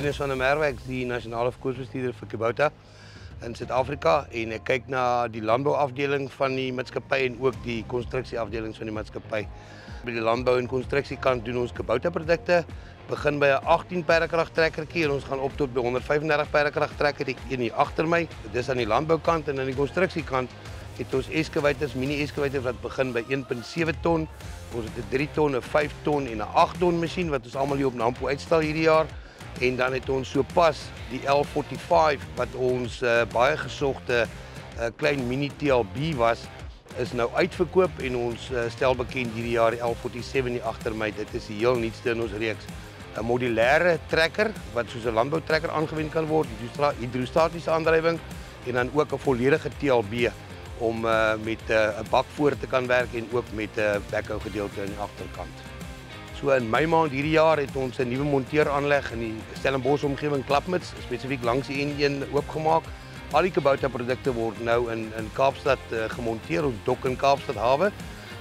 Rinus van der Merwe, ek is die nasionale verkoopsbestuurder vir Kubota in Suid-Afrika en ek kyk na die landbouafdeling van die maatskappy en ook die konstruksieafdelings van die maatskappy. By die landbou en konstruksiekant doen ons Kubota produkte. Begin by 'n 18 perdekrag trekkertjie en ons gaan op tot by 135 perdekrag trekker hier agter my. Dit is aan die landboukant en aan die konstruksiekant het ons excavators, mini excavators wat begin by 1.7 ton. Ons het 'n 3 ton, 'n 5 ton en 'n 8 ton masjien wat ons almal hier op Nampo uitstal hierdie jaar. En dan het ons sopas die L45 wat ons baie gesogte klein mini TLB was, is nou uitverkoop en ons stel bekend hierdie jaar die L47 hier agter my. Dit is die heel nuutste in ons reeks. 'n Modulêre trekker wat soos 'n landboutrekker aangewend kan word, hidrostatiese aandrywing en dan ook 'n volledige TLB om met 'n bak voor te kan werk en ook met 'n bakhou gedeelte aan die agterkant. So in Mei maand hierdie jaar het ons 'n nuwe monteeraanleg in die Stellenbosch omgewing Klapmuts, spesifiek langs die N1 oopgemaak. Al die Kubota produkte word nou in Kaapstad gemonteer, ons dok in Kaapstad hawe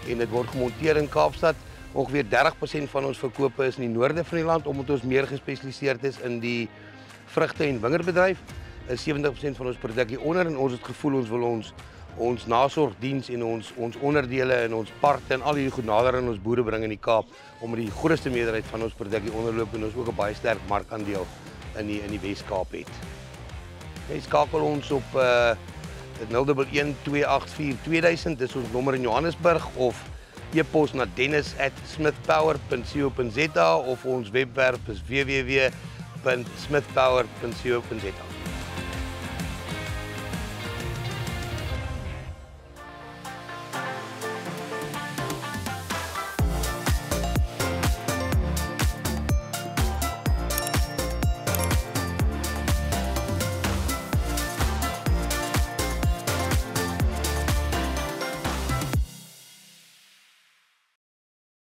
en dit word gemonteer in Kaapstad. Ongeveer 30% van ons verkope is in die noorde van die land omdat ons meer gespesialiseerd is in die vrugte en wingerdbedryf. 70% van ons produk hier onder en ons het gevoel ons wil ons nasorgdiens en ons onderdele en ons parte en al hierdie goed nader aan ons boere bring in die Kaap omdat die grootste meerderheid van ons produk hier onderloop en ons ook 'n baie sterk markandeel in die Wes-Kaap het. Jy skakel ons op 011 284 2000, dis ons nommer in Johannesburg of e-pos na dennis@smithpower.co.za of ons webwerf is www.smithpower.co.za.